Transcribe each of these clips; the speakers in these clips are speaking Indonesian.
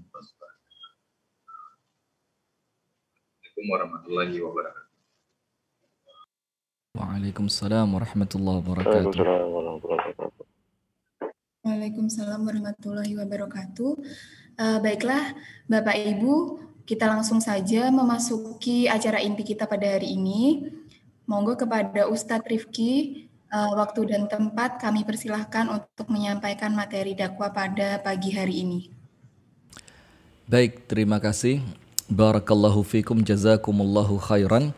Assalamualaikum warahmatullahi wabarakatuh. Waalaikumsalam warahmatullahi wabarakatuh. Waalaikumsalam warahmatullahi wabarakatuh. Baiklah, Bapak Ibu, kita langsung saja memasuki acara inti kita pada hari ini. Monggo kepada Ustadz Rifki, waktu dan tempat kami persilahkan untuk menyampaikan materi dakwah pada pagi hari ini. Baik, terima kasih. Barakallahu fikum, jazakumullahu khairan.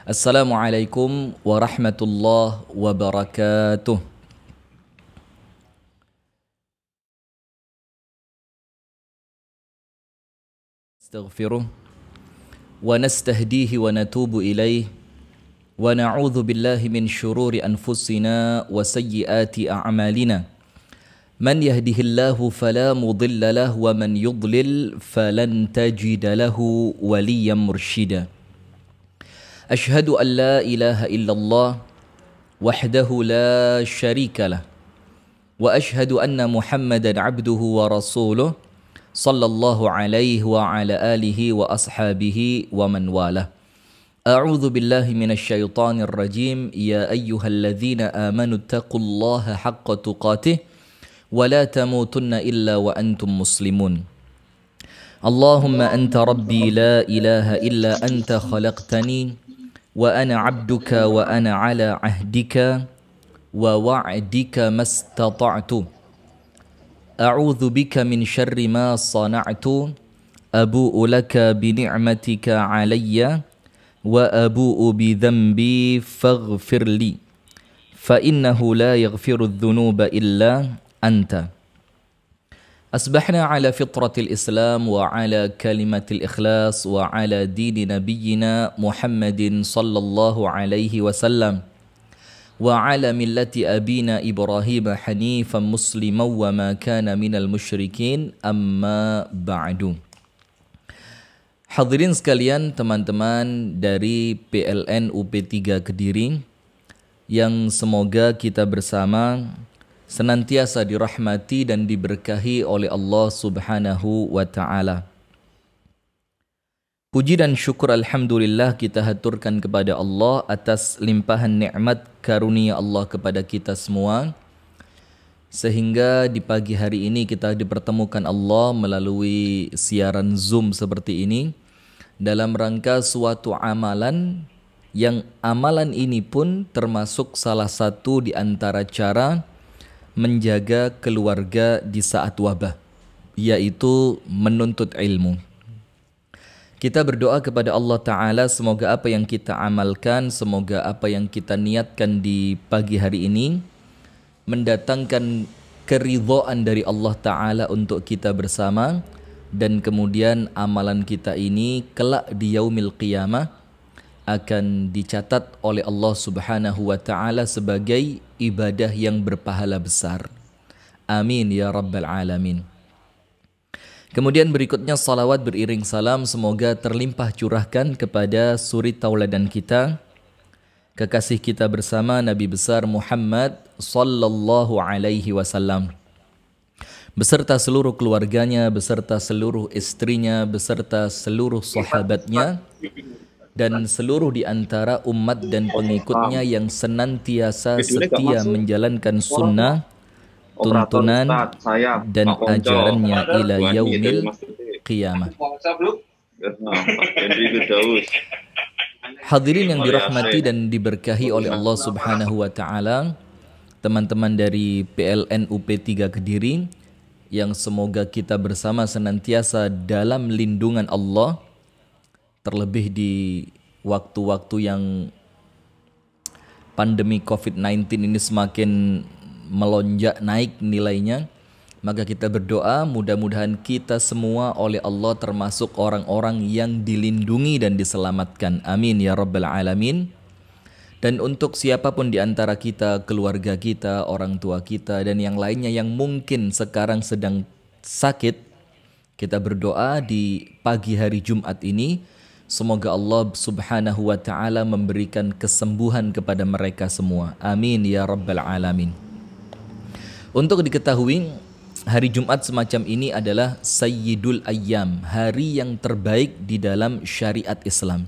Assalamualaikum warahmatullahi wabarakatuh. Astaghfiruh wa nastahdihi wa natubu ilaih wa na'udzu billahi min syururi anfusina wa sayyiati a'malina. Man yahdihillahu fala mudilla lahu wa man yudlil falan tajida lahu waliyan mursyida. Ashhadu an la ilaha illallah wahdahu la syarika lah wa ashhadu anna Muhammadan abduhu wa rasuluh sallallahu alaihi wa ala alihi wa ashabihi wa man walah. A'udzu billahi minasy syaithanir rajim. Ya ayyuhalladzina amanu taqullaha haqqa tuqatih wa la tamutunna illa wa antum muslimun. Allahumma anta rabbi la ilaha illa anta khalaqtani wa ana 'abduka wa ana 'ala 'ahdika wa wa'dika mastata'tu. A'udzu bika min syarri ma sana'tu. Abu'u laka bi ni'matika 'alayya wa abu'u bi dhanbi faghfir li. Fa innahu la yaghfiru adh-dhunuba illa anta. أصبحنا على فطرة الإسلام وعلى كلمة الإخلاص وعلى دين نبينا محمد صلى الله عليه وسلم وعلى ملة أبينا إبراهيم حنيفا مسلما وما كان من المشركين أما بعد. Hadirin sekalian, teman-teman dari PLN UP3 Kediri yang semoga kita bersama senantiasa dirahmati dan diberkahi oleh Allah Subhanahu wa ta'ala. Puji dan syukur alhamdulillah kita haturkan kepada Allah atas limpahan nikmat karunia Allah kepada kita semua, sehingga di pagi hari ini kita dipertemukan Allah melalui siaran Zoom seperti ini dalam rangka suatu amalan yang amalan ini pun termasuk salah satu di antara cara menjaga keluarga di saat wabah, yaitu menuntut ilmu. Kita berdoa kepada Allah Ta'ala semoga apa yang kita amalkan, semoga apa yang kita niatkan di pagi hari ini mendatangkan keridhaan dari Allah Ta'ala untuk kita bersama, dan kemudian amalan kita ini kelak di yaumil qiyamah akan dicatat oleh Allah Subhanahu wa ta'ala sebagai ibadah yang berpahala besar. Amin ya rabbal alamin. Kemudian berikutnya salawat beriring salam semoga terlimpah curahkan kepada suri tauladan kita, kekasih kita bersama Nabi besar Muhammad sallallahu alaihi wasallam, beserta seluruh keluarganya, beserta seluruh istrinya, beserta seluruh sahabatnya, dan seluruh di antara umat dan pengikutnya yang senantiasa setia menjalankan sunnah, tuntunan dan ajarannya ila yaumil qiyamah. Hadirin yang dirahmati dan diberkahi oleh Allah Subhanahu wa ta'ala, teman-teman dari PLN UP3 Kediri yang semoga kita bersama senantiasa dalam lindungan Allah, terlebih di waktu-waktu yang pandemi COVID-19 ini semakin melonjak naik nilainya. Maka kita berdoa mudah-mudahan kita semua oleh Allah termasuk orang-orang yang dilindungi dan diselamatkan. Amin ya rabbal alamin. Dan untuk siapapun di antara kita, keluarga kita, orang tua kita, dan yang lainnya yang mungkin sekarang sedang sakit, kita berdoa di pagi hari Jumat ini semoga Allah Subhanahu wa ta'ala memberikan kesembuhan kepada mereka semua. Amin ya rabbal alamin. Untuk diketahui, hari Jumat semacam ini adalah Sayyidul Ayyam, hari yang terbaik di dalam syariat Islam.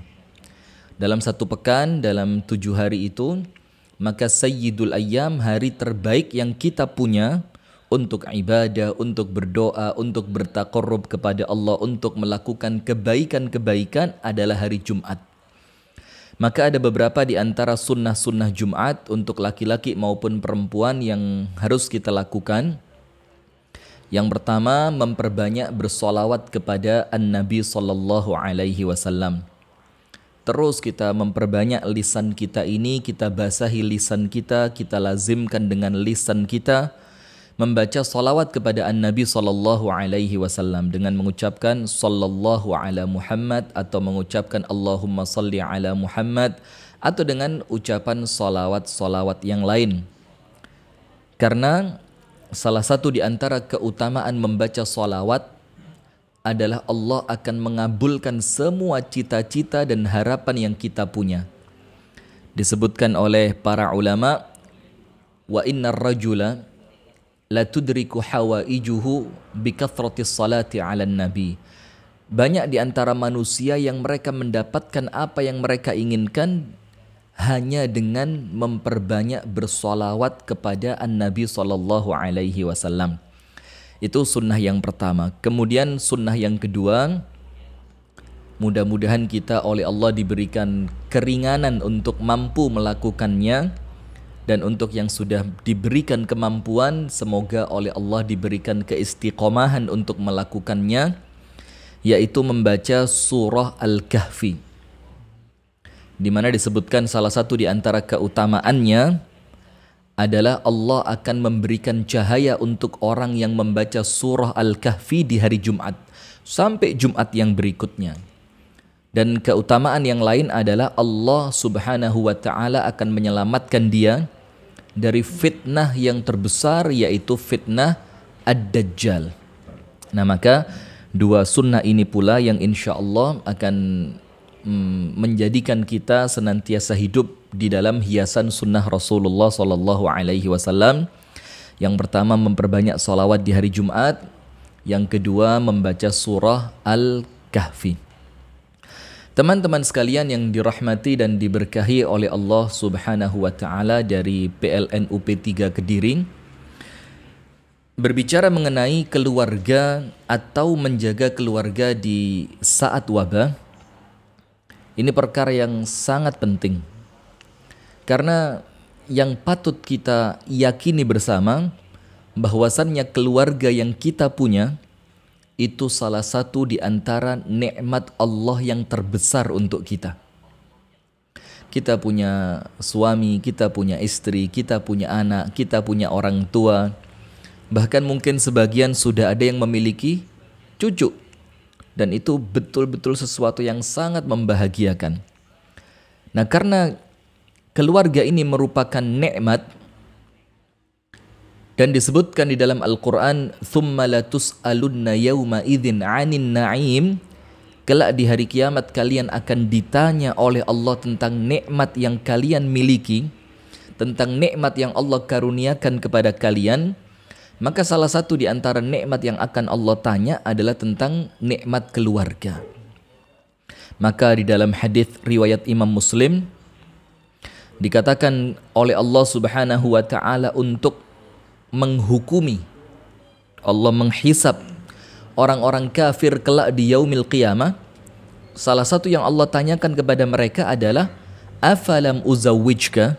Dalam satu pekan, dalam 7 hari itu, maka Sayyidul Ayyam, hari terbaik yang kita punya untuk ibadah, untuk berdoa, untuk bertaqarrub kepada Allah, untuk melakukan kebaikan-kebaikan adalah hari Jumat. Maka ada beberapa di antara sunnah-sunnah Jumat untuk laki-laki maupun perempuan yang harus kita lakukan. Yang pertama, memperbanyak bersolawat kepada An-Nabi sallallahu alaihi wasallam. Terus kita memperbanyak lisan kita ini, kita basahi lisan kita lazimkan dengan lisan kita membaca salawat kepada An-Nabi sallallahu alaihi wasallam dengan mengucapkan sallallahu ala Muhammad atau mengucapkan Allahumma salli ala Muhammad atau dengan ucapan salawat-salawat yang lain. Karena salah satu di antara keutamaan membaca salawat adalah Allah akan mengabulkan semua cita-cita dan harapan yang kita punya. Disebutkan oleh para ulama, wa innar rajula la tudriku hawaijuhu bikathratis salati 'alan nabi. Banyak di antara manusia yang mereka mendapatkan apa yang mereka inginkan hanya dengan memperbanyak bersolawat kepada An-Nabi sallallahu alaihi wasallam. Itu sunnah yang pertama. Kemudian sunnah yang kedua, mudah-mudahan kita oleh Allah diberikan keringanan untuk mampu melakukannya. Dan untuk yang sudah diberikan kemampuan, semoga oleh Allah diberikan keistiqomahan untuk melakukannya, yaitu membaca surah Al-Kahfi. Di mana disebutkan salah satu di antara keutamaannya adalah Allah akan memberikan cahaya untuk orang yang membaca surah Al-Kahfi di hari Jumat sampai Jumat yang berikutnya. Dan keutamaan yang lain adalah Allah Subhanahu wa taala akan menyelamatkan dia dari fitnah yang terbesar, yaitu fitnah Ad-Dajjal. Nah, maka dua sunnah ini pula yang insya Allah akan menjadikan kita senantiasa hidup di dalam hiasan sunnah Rasulullah sallallahu alaihi wasallam. Yang pertama, memperbanyak salawat di hari Jumat. Yang kedua, membaca surah Al-Kahfi. Teman-teman sekalian yang dirahmati dan diberkahi oleh Allah Subhanahu wa taala dari PLN UP3 Kediri, berbicara mengenai keluarga atau menjaga keluarga di saat wabah, ini perkara yang sangat penting. Karena yang patut kita yakini bersama bahwasannya keluarga yang kita punya itu salah satu di antara nikmat Allah yang terbesar untuk kita. Kita punya suami, kita punya istri, kita punya anak, kita punya orang tua. Bahkan mungkin sebagian sudah ada yang memiliki cucu. Dan itu betul-betul sesuatu yang sangat membahagiakan. Nah, karena keluarga ini merupakan nikmat, dan disebutkan di dalam Al-Quran, "Thumma latus'alunna yawma idzin 'anin na'im." Kelak di hari kiamat kalian akan ditanya oleh Allah tentang nikmat yang kalian miliki, tentang nikmat yang Allah karuniakan kepada kalian. Maka salah satu di antara nikmat yang akan Allah tanya adalah tentang nikmat keluarga. Maka di dalam hadis riwayat Imam Muslim dikatakan oleh Allah Subhanahu wa taala untuk menghukumi, Allah menghisab orang-orang kafir kelak di yaumil qiyamah. Salah satu yang Allah tanyakan kepada mereka adalah, afalam uzawwijka,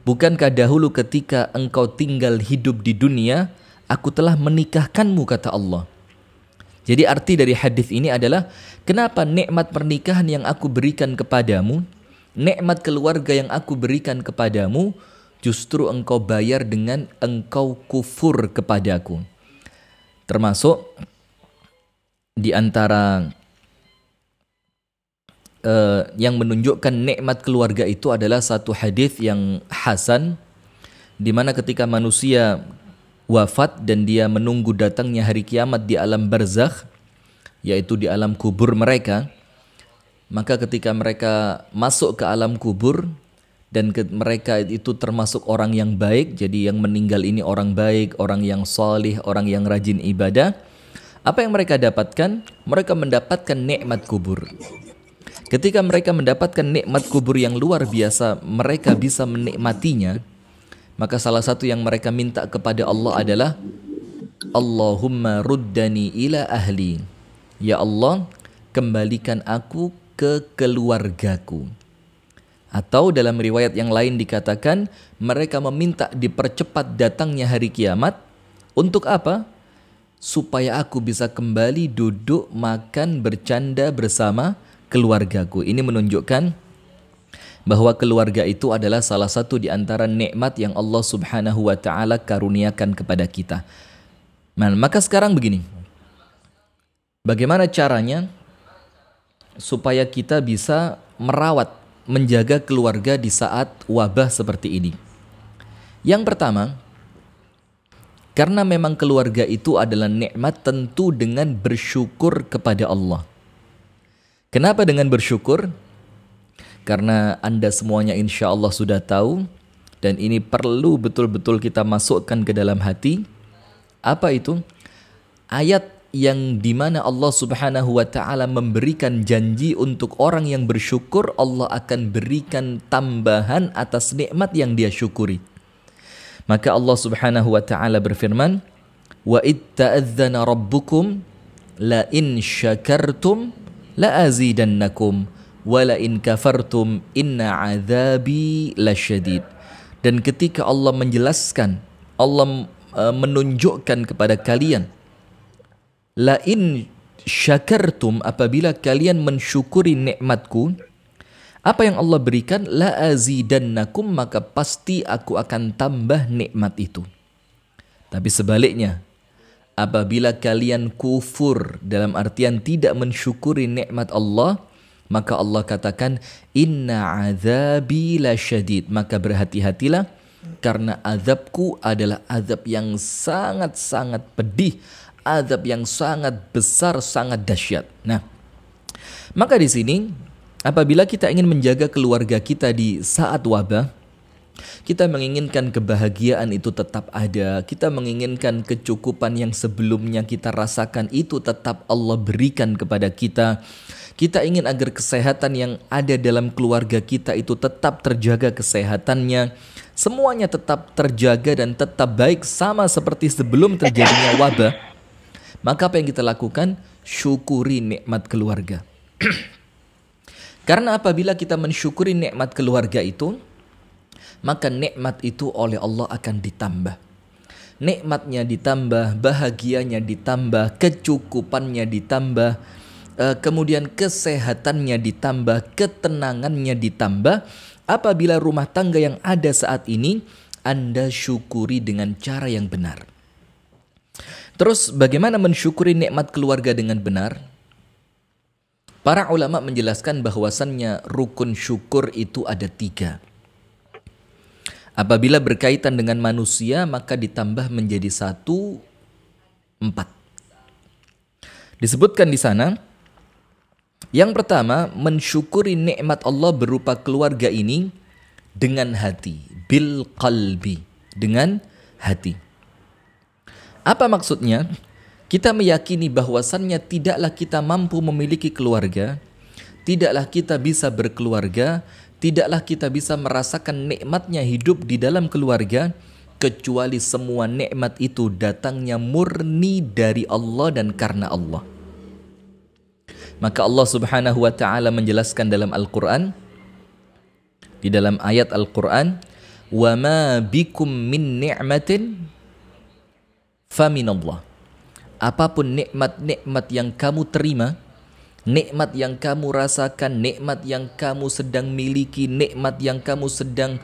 bukankah dahulu ketika engkau tinggal hidup di dunia aku telah menikahkanmu, kata Allah. Jadi arti dari hadis ini adalah, kenapa nikmat pernikahan yang aku berikan kepadamu, nikmat keluarga yang aku berikan kepadamu, justru engkau bayar dengan engkau kufur kepadaku. Termasuk di antara yang menunjukkan nikmat keluarga itu adalah satu hadis yang hasan, di mana ketika manusia wafat dan dia menunggu datangnya hari kiamat di alam barzakh, yaitu di alam kubur mereka, maka ketika mereka masuk ke alam kubur, dan mereka itu termasuk orang yang baik, jadi yang meninggal ini orang baik, orang yang salih, orang yang rajin ibadah. Apa yang mereka dapatkan? Mereka mendapatkan nikmat kubur. Ketika mereka mendapatkan nikmat kubur yang luar biasa, mereka bisa menikmatinya. Maka salah satu yang mereka minta kepada Allah adalah Allahumma ruddani ila ahli. Ya Allah, kembalikan aku ke keluargaku. Atau dalam riwayat yang lain dikatakan mereka meminta dipercepat datangnya hari kiamat. Untuk apa? Supaya aku bisa kembali duduk, makan, bercanda bersama keluargaku. Ini menunjukkan bahwa keluarga itu adalah salah satu di antara nikmat yang Allah Subhanahu wa taala karuniakan kepada kita. Nah, maka sekarang begini. Bagaimana caranya supaya kita bisa merawat, menjaga keluarga di saat wabah seperti ini? Yang pertama, karena memang keluarga itu adalah nikmat, tentu dengan bersyukur kepada Allah. Kenapa dengan bersyukur? Karena Anda semuanya insya Allah sudah tahu, dan ini perlu betul-betul kita masukkan ke dalam hati. Apa itu? Ayat yang dimana Allah Subhanahu wa ta'ala memberikan janji untuk orang yang bersyukur, Allah akan berikan tambahan atas nikmat yang dia syukuri. Maka Allah Subhanahu wa ta'ala berfirman, wa itta'adzana rabbukum la in syakartum la azidannakum wa la in kafartum inna azabi lasyadid. Dan ketika Allah menjelaskan, Allah menunjukkan kepada kalian, la in syakartum, apabila kalian mensyukuri nikmatku, apa yang Allah berikan, la azidannakum, maka pasti aku akan tambah nikmat itu. Tapi sebaliknya, apabila kalian kufur, dalam artian tidak mensyukuri nikmat Allah, maka Allah katakan inna azabi lasyadid, maka berhati-hatilah karena azabku adalah azab yang sangat-sangat pedih, azab yang sangat besar, sangat dahsyat. Nah, maka di sini apabila kita ingin menjaga keluarga kita di saat wabah, kita menginginkan kebahagiaan itu tetap ada, kita menginginkan kecukupan yang sebelumnya kita rasakan itu tetap Allah berikan kepada kita. Kita ingin agar kesehatan yang ada dalam keluarga kita itu tetap terjaga kesehatannya, semuanya tetap terjaga dan tetap baik sama seperti sebelum terjadinya wabah. Maka apa yang kita lakukan? Syukuri nikmat keluarga. Karena apabila kita mensyukuri nikmat keluarga itu, maka nikmat itu oleh Allah akan ditambah. Nikmatnya ditambah, bahagianya ditambah, kecukupannya ditambah, kemudian kesehatannya ditambah, ketenangannya ditambah. Apabila rumah tangga yang ada saat ini Anda syukuri dengan cara yang benar. Terus bagaimana mensyukuri nikmat keluarga dengan benar? Para ulama menjelaskan bahwasannya rukun syukur itu ada 3. Apabila berkaitan dengan manusia, maka ditambah menjadi 1, 4. Disebutkan di sana, yang pertama, mensyukuri nikmat Allah berupa keluarga ini dengan hati, bil qalbi, dengan hati. Apa maksudnya? Kita meyakini bahwasannya tidaklah kita mampu memiliki keluarga, tidaklah kita bisa berkeluarga, tidaklah kita bisa merasakan nikmatnya hidup di dalam keluarga, kecuali semua nikmat itu datangnya murni dari Allah dan karena Allah. Maka Allah Subhanahu wa ta'ala menjelaskan dalam Al-Quran, di dalam ayat Al-Quran, wa ma bikum min ni'matin faminallah. Apapun nikmat-nikmat yang kamu terima, nikmat yang kamu rasakan, nikmat yang kamu sedang miliki, nikmat yang kamu sedang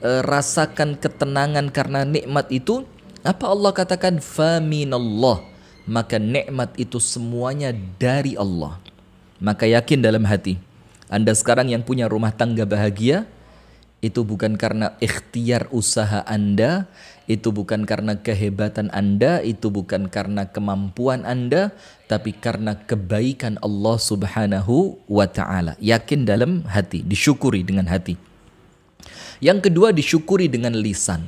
rasakan ketenangan karena nikmat itu, apa Allah katakan? Faminallah. Maka nikmat itu semuanya dari Allah. Maka yakin dalam hati, Anda sekarang yang punya rumah tangga bahagia, itu bukan karena ikhtiar usaha Anda, itu bukan karena kehebatan Anda, itu bukan karena kemampuan Anda, tapi karena kebaikan Allah Subhanahu wa ta'ala. Yakin dalam hati, disyukuri dengan hati. Yang kedua, disyukuri dengan lisan.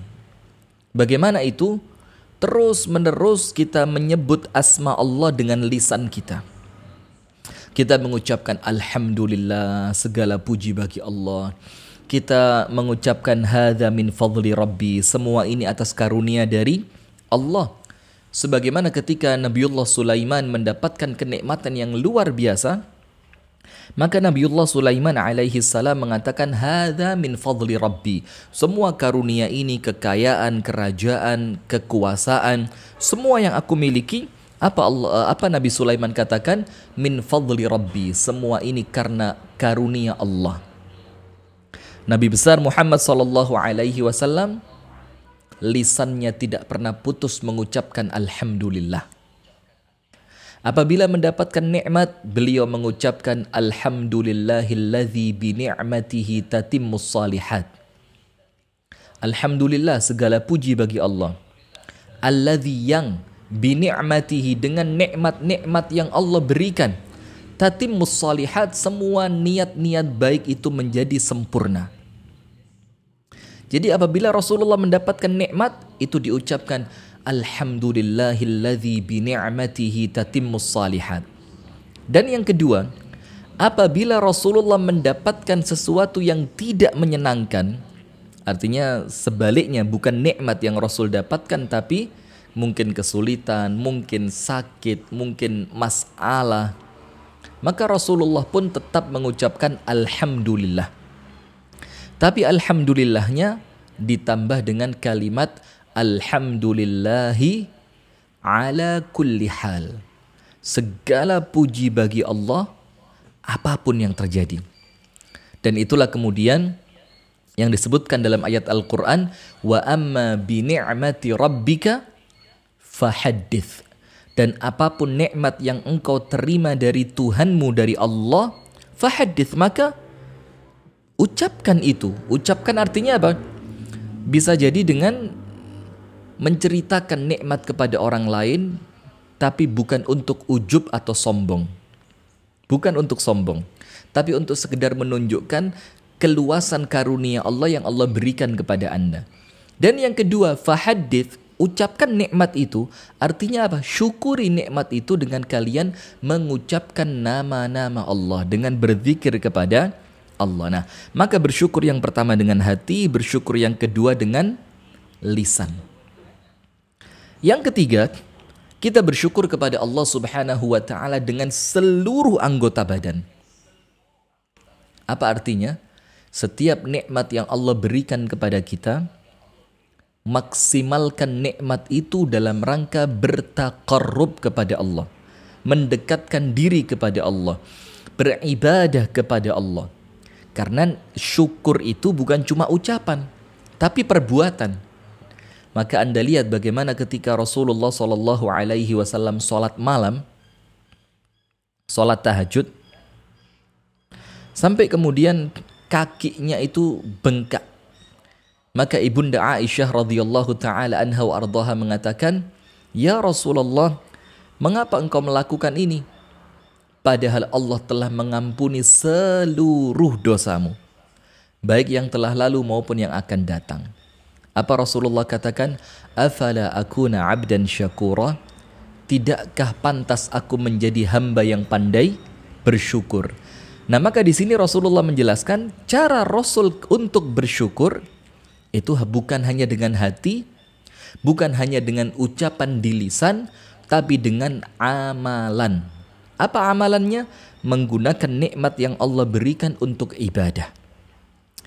Bagaimana itu? Terus menerus kita menyebut asma Allah dengan lisan kita. Kita mengucapkan Alhamdulillah, segala puji bagi Allah. Kita mengucapkan hadza min fadli Rabbi, semua ini atas karunia dari Allah. Sebagaimana ketika Nabiullah Sulaiman mendapatkan kenikmatan yang luar biasa, maka Nabiullah Sulaiman alaihi salam mengatakan hadza min fadli Rabbi. Semua karunia ini, kekayaan, kerajaan, kekuasaan, semua yang aku miliki, apa Nabi Sulaiman katakan? Min fadli Rabbi. Semua ini karena karunia Allah. Nabi besar Muhammad sallallahu alaihi wasallam lisannya tidak pernah putus mengucapkan alhamdulillah. Apabila mendapatkan nikmat, beliau mengucapkan alhamdulillahilladzi bi ni'matihi tatimmus salihat. Alhamdulillah, segala puji bagi Allah. Alladzi, yang bi ni'matihi, dengan nikmat-nikmat yang Allah berikan, tatimmus salihat, semua niat-niat baik itu menjadi sempurna. Jadi apabila Rasulullah mendapatkan nikmat, itu diucapkan alhamdulillahilladzi bi ni'matihi tatimmus salihat. Dan yang kedua, apabila Rasulullah mendapatkan sesuatu yang tidak menyenangkan, artinya sebaliknya, bukan nikmat yang Rasul dapatkan, tapi mungkin kesulitan, mungkin sakit, mungkin masalah, maka Rasulullah pun tetap mengucapkan alhamdulillah. Tapi alhamdulillahnya ditambah dengan kalimat alhamdulillahi ala kulli hal. Segala puji bagi Allah apapun yang terjadi. Dan itulah kemudian yang disebutkan dalam ayat Al-Quran, wa amma bi ni'mati rabbika fahaddits. Dan apapun nikmat yang engkau terima dari Tuhanmu, dari Allah, fahaddits, maka ucapkan itu. Ucapkan artinya apa? Bisa jadi dengan menceritakan nikmat kepada orang lain, tapi bukan untuk ujub atau sombong. Bukan untuk sombong, tapi untuk sekedar menunjukkan keluasan karunia Allah yang Allah berikan kepada Anda. Dan yang kedua, fahaddits, ucapkan nikmat itu, artinya apa? Syukuri nikmat itu dengan kalian mengucapkan nama-nama Allah, dengan berzikir kepada Allah. Nah, maka bersyukur yang pertama dengan hati, bersyukur yang kedua dengan lisan. Yang ketiga, kita bersyukur kepada Allah Subhanahu wa taala dengan seluruh anggota badan. Apa artinya? Setiap nikmat yang Allah berikan kepada kita, maksimalkan nikmat itu dalam rangka bertaqarrub kepada Allah, mendekatkan diri kepada Allah, beribadah kepada Allah. Karena syukur itu bukan cuma ucapan, tapi perbuatan. Maka Anda lihat bagaimana ketika Rasulullah SAW sholat malam, sholat tahajud, sampai kemudian kakinya itu bengkak. Maka Ibunda Aisyah radhiyallahu taala anha wa ardhaha mengatakan, "Ya Rasulullah, mengapa engkau melakukan ini? Padahal Allah telah mengampuni seluruh dosamu, baik yang telah lalu maupun yang akan datang." Apa Rasulullah katakan? "Afala akuna 'abdan syakura?" Tidakkah pantas aku menjadi hamba yang pandai bersyukur? Nah, maka di sini Rasulullah menjelaskan cara Rasul untuk bersyukur itu bukan hanya dengan hati, bukan hanya dengan ucapan di lisan, tapi dengan amalan. Apa amalannya? Menggunakan nikmat yang Allah berikan untuk ibadah.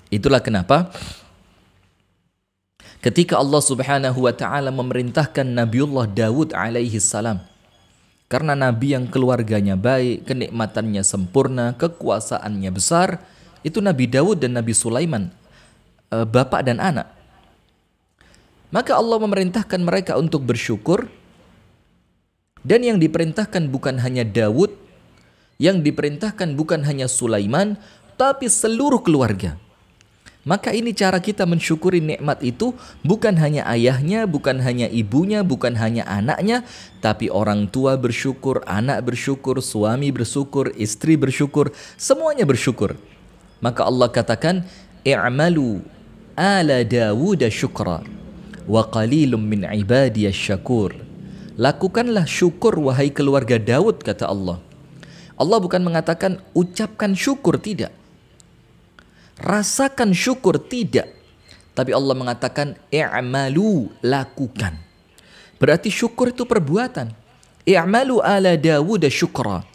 Itulah kenapa ketika Allah Subhanahu wa taala memerintahkan Nabiullah Daud alaihi salam, karena nabi yang keluarganya baik, kenikmatannya sempurna, kekuasaannya besar, itu Nabi Daud dan Nabi Sulaiman, bapak dan anak. Maka Allah memerintahkan mereka untuk bersyukur. Dan yang diperintahkan bukan hanya Daud, yang diperintahkan bukan hanya Sulaiman, tapi seluruh keluarga. Maka ini cara kita mensyukuri nikmat itu, bukan hanya ayahnya, bukan hanya ibunya, bukan hanya anaknya, tapi orang tua bersyukur, anak bersyukur, suami bersyukur, istri bersyukur, semuanya bersyukur. Maka Allah katakan, "I'malu ala Dawud syukra wa qalilum min ibadiyas syakur. Lakukanlah syukur wahai keluarga Daud, kata Allah. Allah bukan mengatakan ucapkan syukur, tidak. Rasakan syukur, tidak. Tapi Allah mengatakan i'malu, lakukan. Berarti syukur itu perbuatan. I'malu ala Dawud syukra.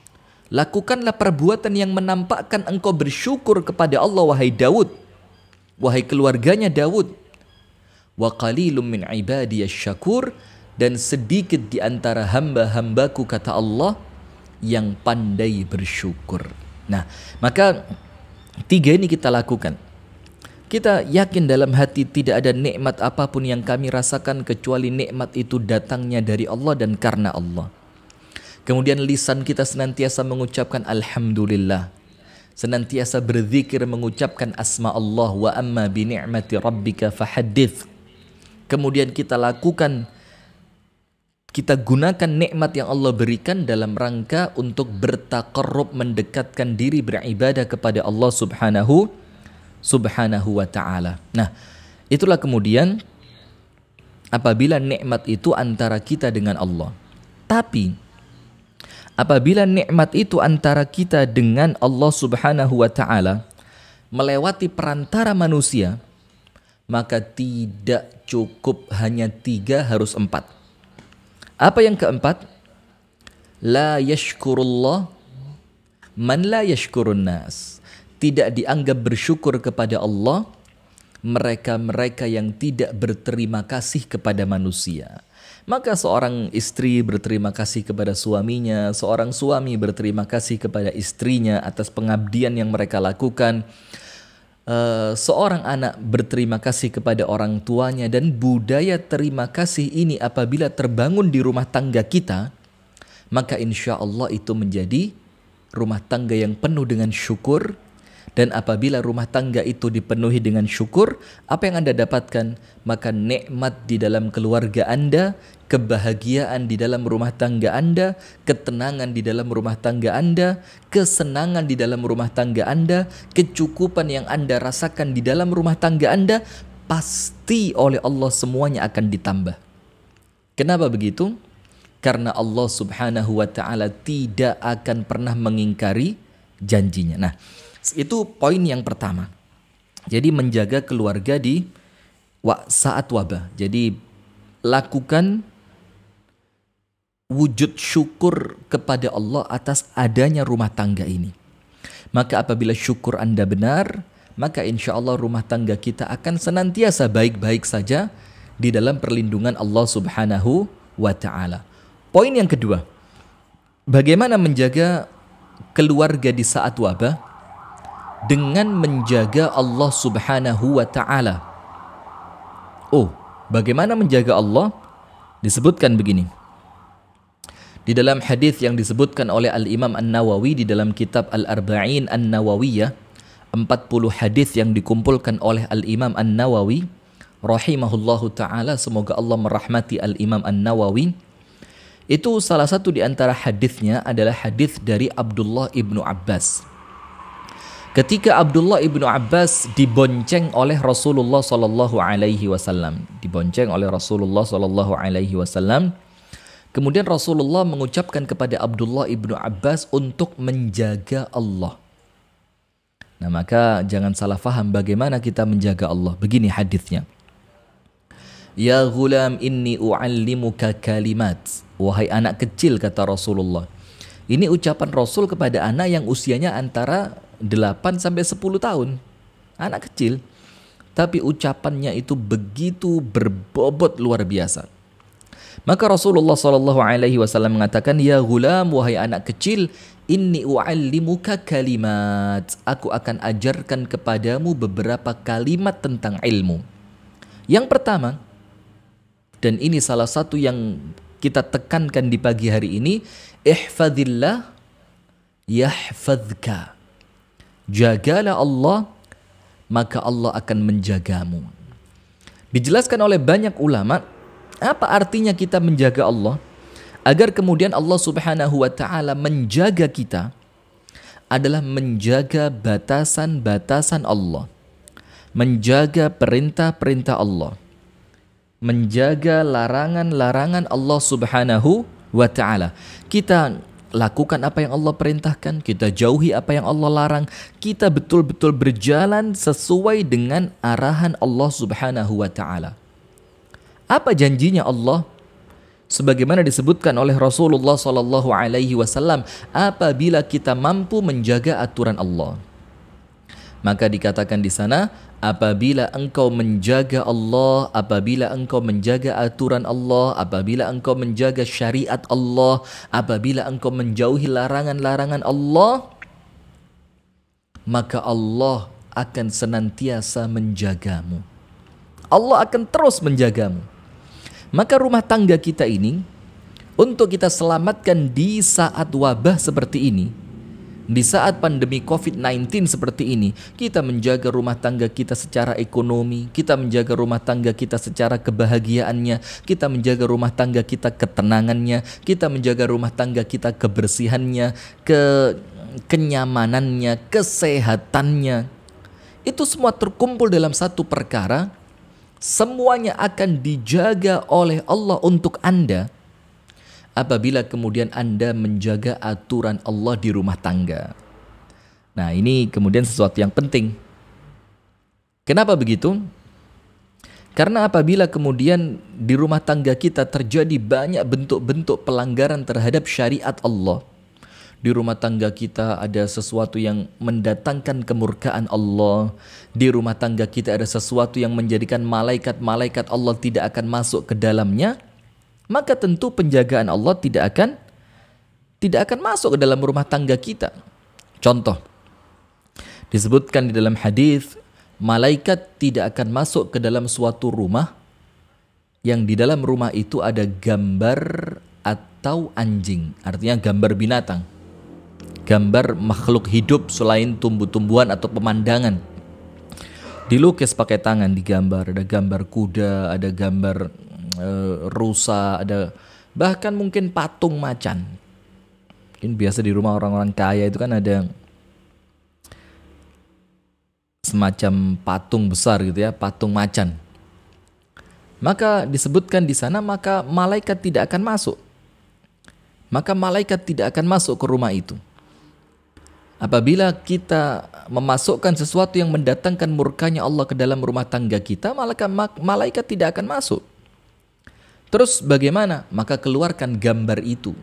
Lakukanlah perbuatan yang menampakkan engkau bersyukur kepada Allah wahai Daud, wahai keluarganya Daud. Wa qalilum min ibadiyas syakur, dan sedikit di antara hamba-hambaku, kata Allah, yang pandai bersyukur. Nah, maka 3 ini kita lakukan. Kita yakin dalam hati tidak ada nikmat apapun yang kami rasakan kecuali nikmat itu datangnya dari Allah dan karena Allah. Kemudian lisan kita senantiasa mengucapkan alhamdulillah, senantiasa berzikir mengucapkan asma Allah, wa amma bi ni'mati rabbika fahaddits. Kemudian kita lakukan, kita gunakan nikmat yang Allah berikan dalam rangka untuk bertaqarrub, mendekatkan diri beribadah kepada Allah subhanahu wa ta'ala. Nah, itulah kemudian apabila nikmat itu antara kita dengan Allah. Tapi apabila nikmat itu antara kita dengan Allah subhanahu wa ta'ala melewati perantara manusia, maka tidak cukup hanya 3, harus 4. Apa yang keempat? La yashkurullah man la yashkurun nas. Tidak dianggap bersyukur kepada Allah mereka-mereka yang tidak berterima kasih kepada manusia. Maka seorang istri berterima kasih kepada suaminya, seorang suami berterima kasih kepada istrinya atas pengabdian yang mereka lakukan, seorang anak berterima kasih kepada orang tuanya, dan budaya terima kasih ini apabila terbangun di rumah tangga kita, maka insya Allah itu menjadi rumah tangga yang penuh dengan syukur. Dan apabila rumah tangga itu dipenuhi dengan syukur, apa yang Anda dapatkan? Maka nikmat di dalam keluarga Anda, kebahagiaan di dalam rumah tangga Anda, ketenangan di dalam rumah tangga Anda, kesenangan di dalam rumah tangga Anda, kecukupan yang Anda rasakan di dalam rumah tangga Anda, pasti oleh Allah semuanya akan ditambah. Kenapa begitu? Karena Allah subhanahu wa ta'ala tidak akan pernah mengingkari janjinya. Nah, itu poin yang pertama. Jadi menjaga keluarga di saat wabah. Jadi lakukan wujud syukur kepada Allah atas adanya rumah tangga ini. Maka apabila syukur Anda benar, maka insya Allah rumah tangga kita akan senantiasa baik-baik saja di dalam perlindungan Allah subhanahu wa ta'ala. Poin yang kedua, bagaimana menjaga keluarga di saat wabah? Dengan menjaga Allah subhanahu wa ta'ala. Oh, bagaimana menjaga Allah? Disebutkan begini. Di dalam hadis yang disebutkan oleh Al-Imam An-Nawawi di dalam kitab Al-Arba'in An-Nawawiyah, 40 hadis yang dikumpulkan oleh Al-Imam An-Nawawi rahimahullahu ta'ala, semoga Allah merahmati Al-Imam An-Nawawi. Itu salah satu di antara hadisnya adalah hadis dari Abdullah ibnu Abbas. Ketika Abdullah ibnu Abbas dibonceng oleh Rasulullah sallallahu alaihi wasallam, kemudian Rasulullah mengucapkan kepada Abdullah ibnu Abbas untuk menjaga Allah. Nah, maka jangan salah faham bagaimana kita menjaga Allah. Begini hadisnya. Ya ghulam inni u'allimuka kalimat. Wahai anak kecil, kata Rasulullah. Ini ucapan Rasul kepada anak yang usianya antara 8 sampai 10 tahun. Anak kecil. Tapi ucapannya itu begitu berbobot luar biasa. Maka Rasulullah SAW mengatakan, Ya ghulam, wahai anak kecil, inni u'allimuka kalimat. Aku akan ajarkan kepadamu beberapa kalimat tentang ilmu. Yang pertama, dan ini salah satu yang kita tekankan di pagi hari ini, ihfadillah yahfadka. Jagalah Allah, maka Allah akan menjagamu. Dijelaskan oleh banyak ulama, apa artinya kita menjaga Allah? Agar kemudian Allah subhanahu wa ta'ala menjaga kita adalah menjaga batasan-batasan Allah. menjaga perintah-perintah Allah, menjaga larangan-larangan Allah Subhanahu wa ta'ala. Kita lakukan apa yang Allah perintahkan, kita jauhi apa yang Allah larang, kita betul-betul berjalan sesuai dengan arahan Allah Subhanahu wa ta'ala. Apa janjinya Allah? Sebagaimana disebutkan oleh Rasulullah sallallahu alaihi wasallam, apabila kita mampu menjaga aturan Allah. Maka dikatakan di sana, apabila engkau menjaga Allah, apabila engkau menjaga aturan Allah, apabila engkau menjaga syariat Allah, apabila engkau menjauhi larangan-larangan Allah, maka Allah akan senantiasa menjagamu. Allah akan terus menjagamu. Maka rumah tangga kita ini, untuk kita selamatkan di saat wabah seperti ini, di saat pandemi COVID-19 seperti ini, kita menjaga rumah tangga kita secara ekonomi, kita menjaga rumah tangga kita secara kebahagiaannya, kita menjaga rumah tangga kita ketenangannya, kita menjaga rumah tangga kita kebersihannya, kenyamanannya, kesehatannya. Itu semua terkumpul dalam satu perkara. Semuanya akan dijaga oleh Allah untuk Anda apabila kemudian Anda menjaga aturan Allah di rumah tangga. Nah, ini kemudian sesuatu yang penting. Kenapa begitu? Karena apabila kemudian di rumah tangga kita terjadi banyak bentuk-bentuk pelanggaran terhadap syariat Allah, di rumah tangga kita ada sesuatu yang mendatangkan kemurkaan Allah, di rumah tangga kita ada sesuatu yang menjadikan malaikat-malaikat Allah tidak akan masuk ke dalamnya, maka tentu penjagaan Allah tidak akan masuk ke dalam rumah tangga kita. Contoh, disebutkan di dalam hadis, malaikat tidak akan masuk ke dalam suatu rumah yang di dalam rumah itu ada gambar atau anjing, artinya gambar binatang, gambar makhluk hidup selain tumbuh-tumbuhan atau pemandangan. Dilukis pakai tangan, digambar, ada gambar kuda, ada gambar rusa, ada bahkan mungkin patung macan. Mungkin biasa di rumah orang-orang kaya itu kan ada semacam patung besar gitu ya, patung macan. Maka disebutkan di sana, maka malaikat tidak akan masuk. Maka malaikat tidak akan masuk ke rumah itu. Apabila kita memasukkan sesuatu yang mendatangkan murkanya Allah ke dalam rumah tangga kita, malaikat tidak akan masuk. Terus bagaimana? Maka keluarkan gambar itu.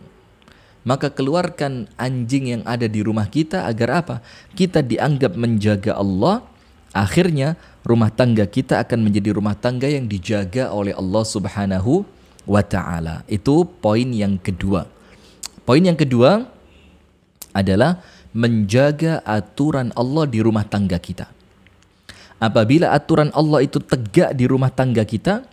Maka keluarkan anjing yang ada di rumah kita agar apa? Kita dianggap menjaga Allah. Akhirnya rumah tangga kita akan menjadi rumah tangga yang dijaga oleh Allah Subhanahu wa ta'ala. Itu poin yang kedua. Poin yang kedua adalah menjaga aturan Allah di rumah tangga kita. Apabila aturan Allah itu tegak di rumah tangga kita,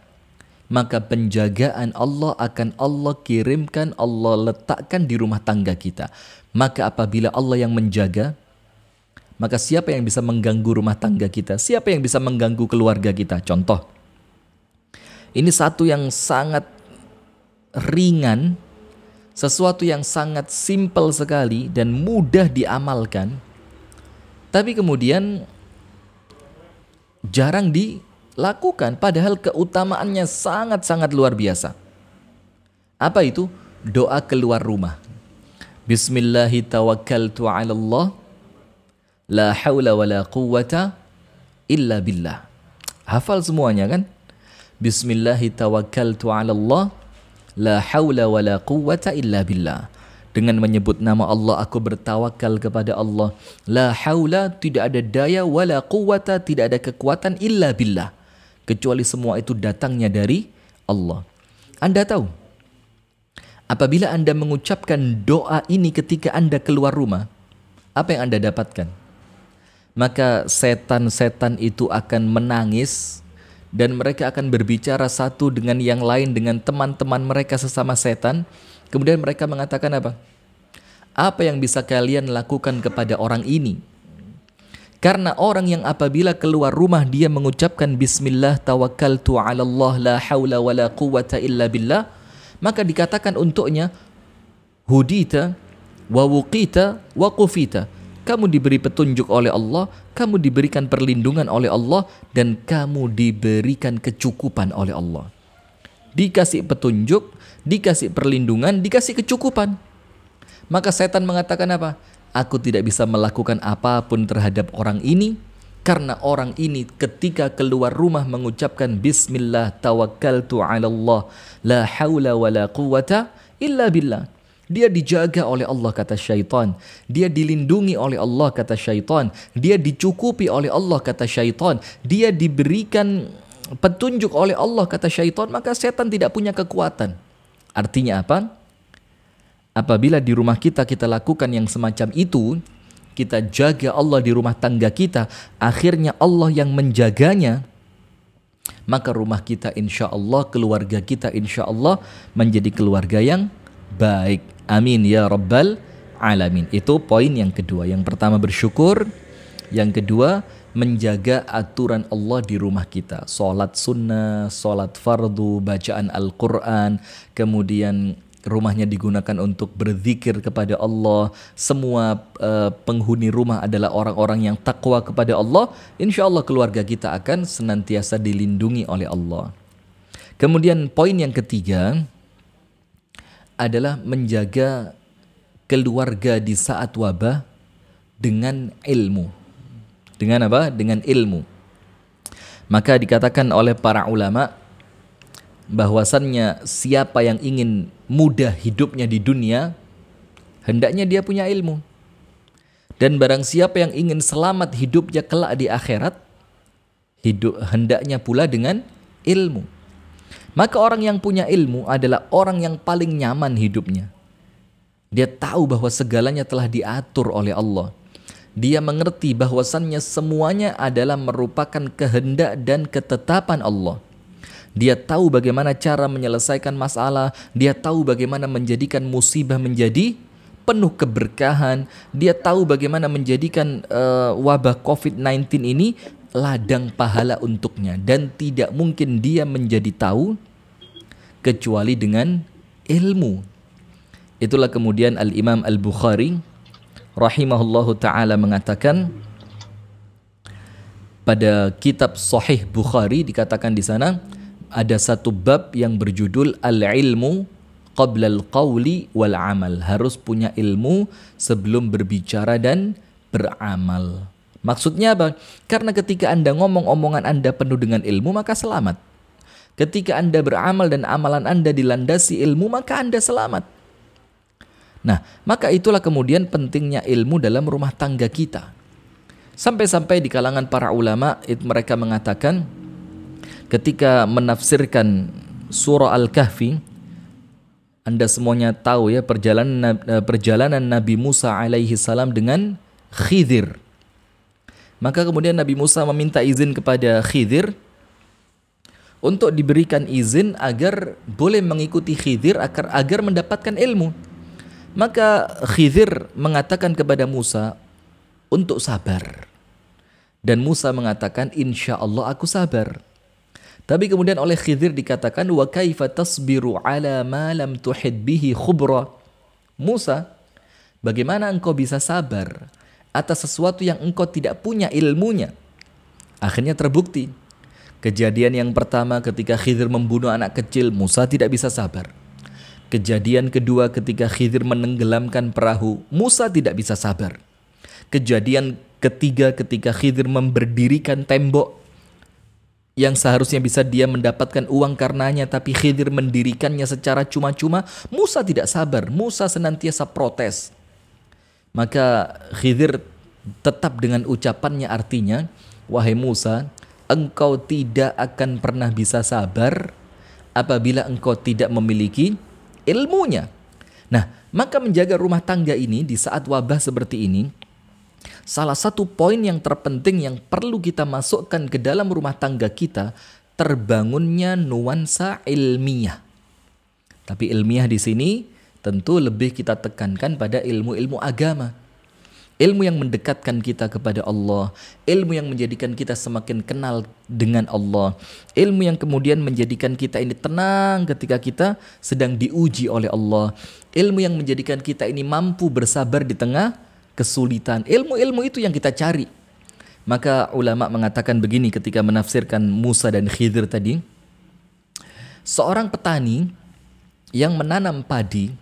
maka penjagaan Allah akan Allah kirimkan, Allah letakkan di rumah tangga kita. Maka apabila Allah yang menjaga, maka siapa yang bisa mengganggu rumah tangga kita? Siapa yang bisa mengganggu keluarga kita? Contoh, ini satu yang sangat ringan, sesuatu yang sangat simpel sekali dan mudah diamalkan, tapi kemudian jarang dilakukan, padahal keutamaannya sangat-sangat luar biasa. Apa itu? Doa keluar rumah. Bismillahi tawakkaltu ala Allah, la hawla wa la quwwata illa billah. Hafal semuanya kan? Bismillahi tawakkaltu ala Allah, la hawla wa la quwwata illa billah. Dengan menyebut nama Allah aku bertawakal kepada Allah. La haula, tidak ada daya, wa la quwwata, tidak ada kekuatan, illa billah, kecuali semua itu datangnya dari Allah. Anda tahu, apabila Anda mengucapkan doa ini ketika Anda keluar rumah, apa yang Anda dapatkan? Maka setan-setan itu akan menangis, dan mereka akan berbicara satu dengan yang lain, dengan teman-teman mereka sesama setan. Kemudian mereka mengatakan apa? Apa yang bisa kalian lakukan kepada orang ini? Karena orang yang apabila keluar rumah dia mengucapkan Bismillah tawakkaltu ala Allah la hawla wa la quwwata illa billah, maka dikatakan untuknya hudita wa wuqita wa qufita, kamu diberi petunjuk oleh Allah, kamu diberikan perlindungan oleh Allah, dan kamu diberikan kecukupan oleh Allah. Dikasih petunjuk, dikasih perlindungan, dikasih kecukupan. Maka setan mengatakan apa? Aku tidak bisa melakukan apapun terhadap orang ini, karena orang ini ketika keluar rumah mengucapkan Bismillah tawakkaltu ala Allah la hawla wa la quwata illa billah. Dia dijaga oleh Allah, kata syaitan. Dia dilindungi oleh Allah, kata syaitan. Dia dicukupi oleh Allah, kata syaitan. Dia diberikan petunjuk oleh Allah, kata syaitan. Maka setan tidak punya kekuatan. Artinya apa? Apabila di rumah kita lakukan yang semacam itu, kita jaga Allah di rumah tangga kita, akhirnya Allah yang menjaganya, maka rumah kita insya Allah, keluarga kita insya Allah menjadi keluarga yang baik. Amin ya rabbal alamin. Itu poin yang kedua. Yang pertama bersyukur, yang kedua menjaga aturan Allah di rumah kita. Salat sunnah, salat fardu, bacaan Al-Quran, kemudian rumahnya digunakan untuk berzikir kepada Allah. Semua penghuni rumah adalah orang-orang yang takwa kepada Allah. Insya Allah keluarga kita akan senantiasa dilindungi oleh Allah. Kemudian poin yang ketiga adalah menjaga keluarga di saat wabah dengan ilmu. Dengan apa? Dengan ilmu. Maka dikatakan oleh para ulama bahwasannya siapa yang ingin mudah hidupnya di dunia, hendaknya dia punya ilmu. Dan barang siapa yang ingin selamat hidupnya kelak di akhirat, hendaknya pula dengan ilmu. Maka orang yang punya ilmu adalah orang yang paling nyaman hidupnya. Dia tahu bahwa segalanya telah diatur oleh Allah. Dia mengerti bahwasannya semuanya adalah merupakan kehendak dan ketetapan Allah. Dia tahu bagaimana cara menyelesaikan masalah. Dia tahu bagaimana menjadikan musibah menjadi penuh keberkahan. Dia tahu bagaimana menjadikan wabah COVID-19 ini ladang pahala untuknya. Dan tidak mungkin dia menjadi tahu kecuali dengan ilmu. Itulah kemudian Al-Imam Al-Bukhari rahimahullahu ta'ala mengatakan pada kitab Sahih Bukhari, dikatakan di sana ada satu bab yang berjudul Al-Ilmu Qabla Al-Qawli Wal-Amal. Harus punya ilmu sebelum berbicara dan beramal. Maksudnya apa? Karena ketika Anda ngomong-omongan Anda penuh dengan ilmu, maka selamat. Ketika Anda beramal dan amalan Anda dilandasi ilmu, maka Anda selamat. Nah, maka itulah kemudian pentingnya ilmu dalam rumah tangga kita. Sampai-sampai di kalangan para ulama, mereka mengatakan ketika menafsirkan surah Al-Kahfi, Anda semuanya tahu ya perjalanan Nabi Musa alaihi salam dengan Khidir. Maka kemudian Nabi Musa meminta izin kepada Khidir untuk diberikan izin agar boleh mengikuti Khidir agar mendapatkan ilmu. Maka Khidir mengatakan kepada Musa untuk sabar. Dan Musa mengatakan insya Allah aku sabar. Tapi kemudian oleh Khidir dikatakan wa kaifa tasbiru ala ma lam tuhid bihi khubra. Musa, bagaimana engkau bisa sabar atas sesuatu yang engkau tidak punya ilmunya? Akhirnya terbukti. Kejadian yang pertama ketika Khidir membunuh anak kecil, Musa tidak bisa sabar. Kejadian kedua ketika Khidir menenggelamkan perahu, Musa tidak bisa sabar. Kejadian ketiga ketika Khidir memberdirikan tembok yang seharusnya bisa dia mendapatkan uang karenanya, tapi Khidir mendirikannya secara cuma-cuma, Musa tidak sabar. Musa senantiasa protes. Maka Khidir tetap dengan ucapannya, artinya, wahai Musa, engkau tidak akan pernah bisa sabar apabila engkau tidak memiliki ilmunya. Nah, maka menjaga rumah tangga ini di saat wabah seperti ini, salah satu poin yang terpenting yang perlu kita masukkan ke dalam rumah tangga kita, terbangunnya nuansa ilmiah. Tapi ilmiah di sini tentu lebih kita tekankan pada ilmu-ilmu agama. Ilmu yang mendekatkan kita kepada Allah, ilmu yang menjadikan kita semakin kenal dengan Allah, ilmu yang kemudian menjadikan kita ini tenang ketika kita sedang diuji oleh Allah, ilmu yang menjadikan kita ini mampu bersabar di tengah kesulitan. Ilmu-ilmu itu yang kita cari. Maka ulama mengatakan begini ketika menafsirkan Musa dan Khidir tadi. Seorang petani yang menanam padi,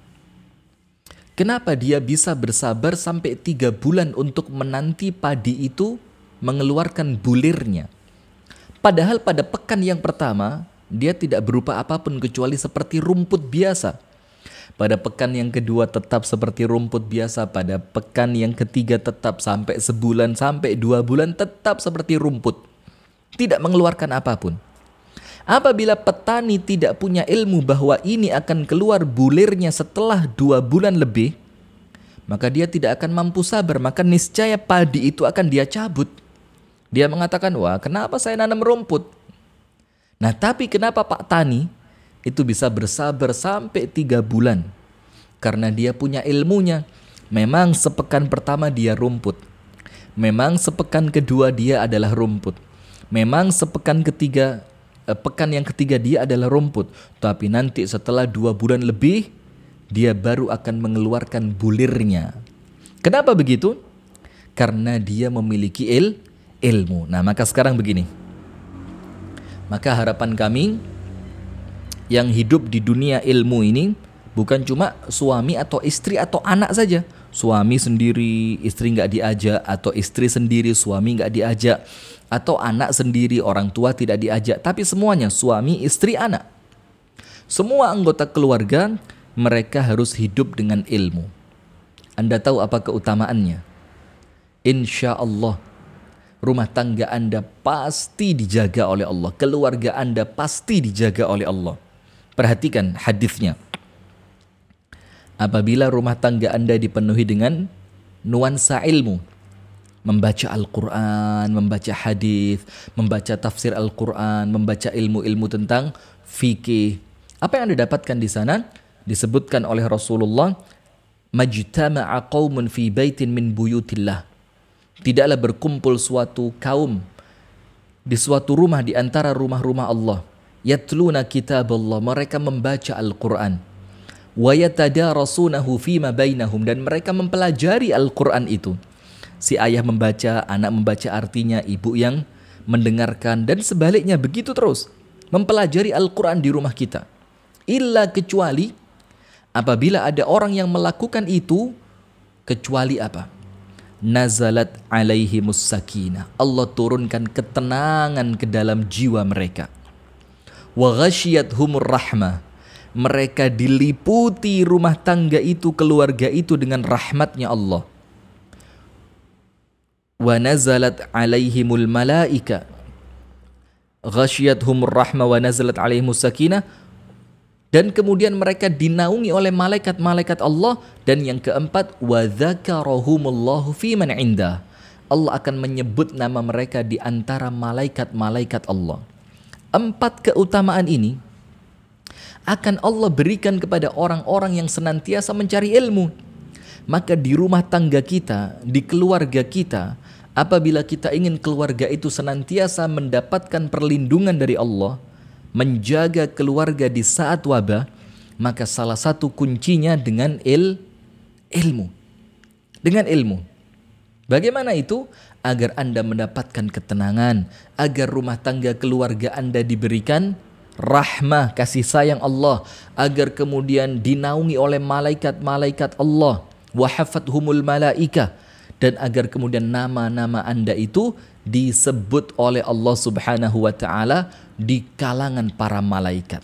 kenapa dia bisa bersabar sampai 3 bulan untuk menanti padi itu mengeluarkan bulirnya? Padahal pada pekan yang pertama, dia tidak berupa apapun kecuali seperti rumput biasa. Pada pekan yang kedua tetap seperti rumput biasa. Pada pekan yang ketiga tetap sampai sebulan, sampai 2 bulan tetap seperti rumput. Tidak mengeluarkan apapun. Apabila petani tidak punya ilmu bahwa ini akan keluar bulirnya setelah 2 bulan lebih, maka dia tidak akan mampu sabar. Maka niscaya padi itu akan dia cabut. Dia mengatakan, wah kenapa saya nanam rumput? Nah tapi kenapa Pak Tani itu bisa bersabar sampai 3 bulan? Karena dia punya ilmunya. Memang sepekan pertama dia rumput. Memang sepekan kedua dia adalah rumput. Memang pekan yang ketiga dia adalah rumput. Tapi nanti setelah 2 bulan lebih, dia baru akan mengeluarkan bulirnya. Kenapa begitu? Karena dia memiliki ilmu. Nah maka sekarang begini. Maka harapan kami yang hidup di dunia ilmu ini bukan cuma suami atau istri atau anak saja. Suami sendiri, istri nggak diajak, atau istri sendiri, suami nggak diajak, atau anak sendiri, orang tua tidak diajak. Tapi semuanya, suami, istri, anak. Semua anggota keluarga, mereka harus hidup dengan ilmu. Anda tahu apa keutamaannya? Insya Allah, rumah tangga Anda pasti dijaga oleh Allah. Keluarga Anda pasti dijaga oleh Allah. Perhatikan hadisnya. Apabila rumah tangga Anda dipenuhi dengan nuansa ilmu, membaca Al-Quran, membaca hadis, membaca tafsir Al-Quran, membaca ilmu-ilmu tentang fikih. Apa yang Anda dapatkan di sana? Disebutkan oleh Rasulullah, majtama'a qaumun fi baitin min buyutillah. Tidaklah berkumpul suatu kaum di suatu rumah di antara rumah-rumah Allah. Yatluna kitab Allah, mereka membaca Al-Quran. Wa yatadarasunahu fima bainahum, dan mereka mempelajari Al-Quran itu. Si ayah membaca, anak membaca artinya, ibu yang mendengarkan, dan sebaliknya begitu terus. Mempelajari Al-Quran di rumah kita. Illa kecuali apabila ada orang yang melakukan itu, kecuali apa? Nazalat alaihimus sakinah. Allah turunkan ketenangan ke dalam jiwa mereka. Wa ghashiyathumur rahmah. Mereka diliputi rumah tangga itu, keluarga itu dengan rahmatnya Allah. Wa nazalat alaihimul malaika. Ghashiyathumur rahmah wa nazalat alaihimus sakinah. Dan kemudian mereka dinaungi oleh malaikat-malaikat Allah. Dan yang keempat, wa dzakarahumullahu fi man indah. Allah akan menyebut nama mereka di antara malaikat-malaikat Allah. 4 keutamaan ini akan Allah berikan kepada orang-orang yang senantiasa mencari ilmu. Maka di rumah tangga kita, di keluarga kita, apabila kita ingin keluarga itu senantiasa mendapatkan perlindungan dari Allah, menjaga keluarga di saat wabah, maka salah satu kuncinya dengan ilmu. Dengan ilmu. Bagaimana itu? Agar Anda mendapatkan ketenangan, agar rumah tangga keluarga Anda diberikan rahmah, kasih sayang Allah, agar kemudian dinaungi oleh malaikat-malaikat Allah, wa hafathumul malaika, dan agar kemudian nama-nama Anda itu disebut oleh Allah Subhanahu wa taala di kalangan para malaikat.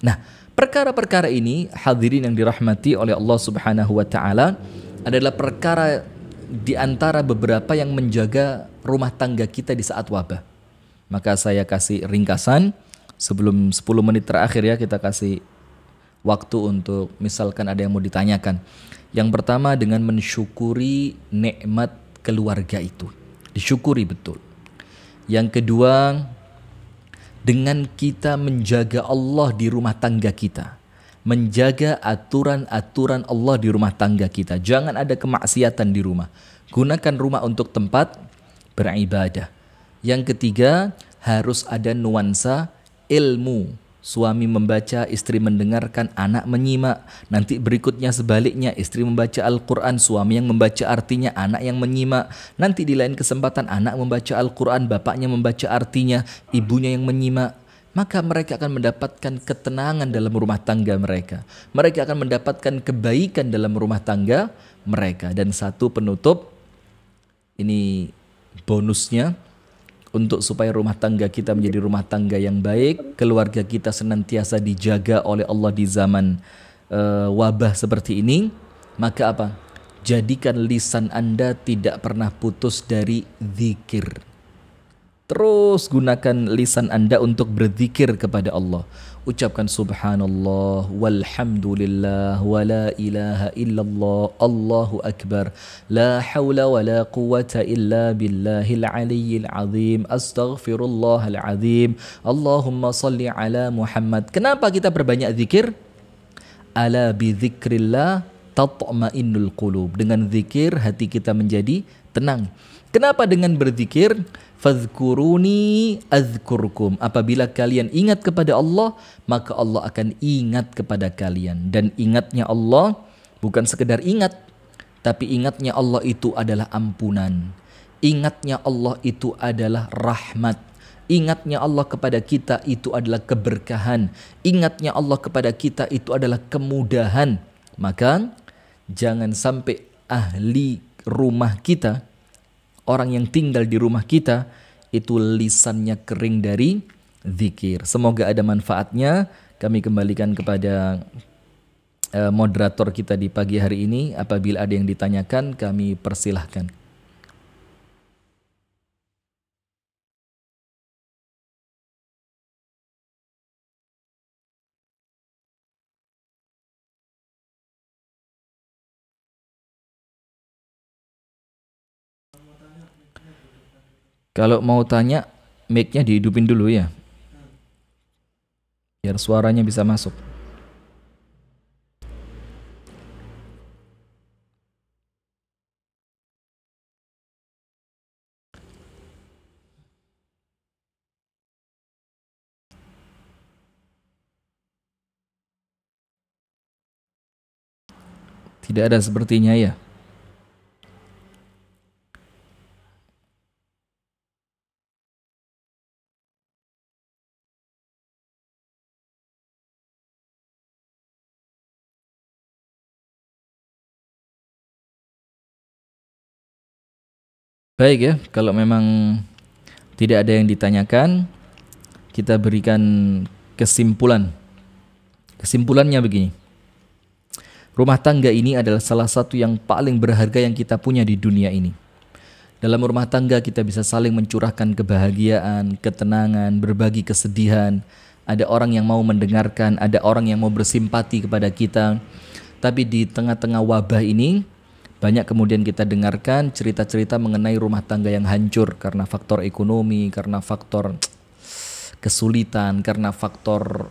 Nah, perkara-perkara ini hadirin yang dirahmati oleh Allah Subhanahu wa taala adalah perkara di antara beberapa yang menjaga rumah tangga kita di saat wabah. Maka saya kasih ringkasan sebelum 10 menit terakhir ya, kita kasih waktu untuk misalkan ada yang mau ditanyakan. Yang pertama, dengan mensyukuri nikmat keluarga itu. Disyukuri betul. Yang kedua, dengan kita menjaga Allah di rumah tangga kita. Menjaga aturan-aturan Allah di rumah tangga kita. Jangan ada kemaksiatan di rumah. Gunakan rumah untuk tempat beribadah. Yang ketiga, harus ada nuansa ilmu Suami membaca, istri mendengarkan, anak menyimak. Nanti berikutnya sebaliknya, istri membaca Al-Quran, suami yang membaca artinya, anak yang menyimak. Nanti di lain kesempatan anak membaca Al-Quran, bapaknya membaca artinya, ibunya yang menyimak. Maka mereka akan mendapatkan ketenangan dalam rumah tangga mereka. Mereka akan mendapatkan kebaikan dalam rumah tangga mereka. Dan satu penutup, ini bonusnya, untuk supaya rumah tangga kita menjadi rumah tangga yang baik, keluarga kita senantiasa dijaga oleh Allah di zaman wabah seperti ini, maka apa? Jadikan lisan Anda tidak pernah putus dari zikir. Terus gunakan lisan Anda untuk berzikir kepada Allah. Ucapkan subhanallah walhamdulillah wa la ilaha illallah Allahu akbar la hawla wa la quwwata illa billahil aliyyil azim astaghfirullahal azim Allahumma salli ala Muhammad. Kenapa kita perbanyak zikir? Ala bi dzikrillah tatma'innul qulub. Dengan zikir hati kita menjadi tenang. Kenapa dengan berzikir? Fadhkuruni azkurkum. Apabila kalian ingat kepada Allah, maka Allah akan ingat kepada kalian. Dan ingatnya Allah bukan sekedar ingat, tapi ingatnya Allah itu adalah ampunan. Ingatnya Allah itu adalah rahmat. Ingatnya Allah kepada kita itu adalah keberkahan. Ingatnya Allah kepada kita itu adalah kemudahan. Maka jangan sampai ahli rumah kita, orang yang tinggal di rumah kita, itu lisannya kering dari zikir. Semoga ada manfaatnya. Kami kembalikan kepada moderator kita di pagi hari ini. Apabila ada yang ditanyakan, kami persilahkan. Kalau mau tanya, mic-nya dihidupin dulu ya, biar suaranya bisa masuk. Tidak ada sepertinya ya. Baik ya, kalau memang tidak ada yang ditanyakan, kita berikan kesimpulan. Kesimpulannya begini. Rumah tangga ini adalah salah satu yang paling berharga yang kita punya di dunia ini. Dalam rumah tangga kita bisa saling mencurahkan kebahagiaan, ketenangan, berbagi kesedihan. Ada orang yang mau mendengarkan, ada orang yang mau bersimpati kepada kita. Tapi di tengah-tengah wabah ini, banyak kemudian kita dengarkan cerita-cerita mengenai rumah tangga yang hancur karena faktor ekonomi, karena faktor kesulitan, karena faktor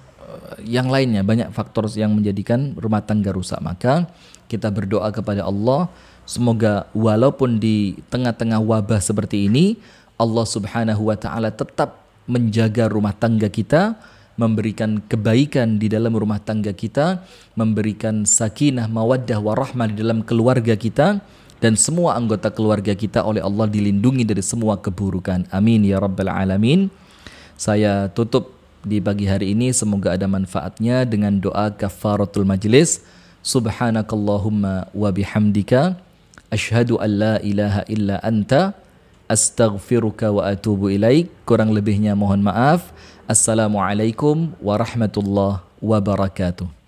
yang lainnya. Banyak faktor yang menjadikan rumah tangga rusak. Maka kita berdoa kepada Allah, semoga walaupun di tengah-tengah wabah seperti ini, Allah Subhanahu wa ta'ala tetap menjaga rumah tangga kita, memberikan kebaikan di dalam rumah tangga kita, memberikan sakinah, mawaddah, warahmah di dalam keluarga kita, dan semua anggota keluarga kita oleh Allah dilindungi dari semua keburukan. Amin ya rabbal alamin. Saya tutup di pagi hari ini, semoga ada manfaatnya dengan doa kafaratul majlis. Subhanakallahumma wa bihamdika asyhadu an la ilaha illa anta astaghfiruka wa atubu ilaik. Kurang lebihnya mohon maaf. Assalamualaikum warahmatullahi wabarakatuh.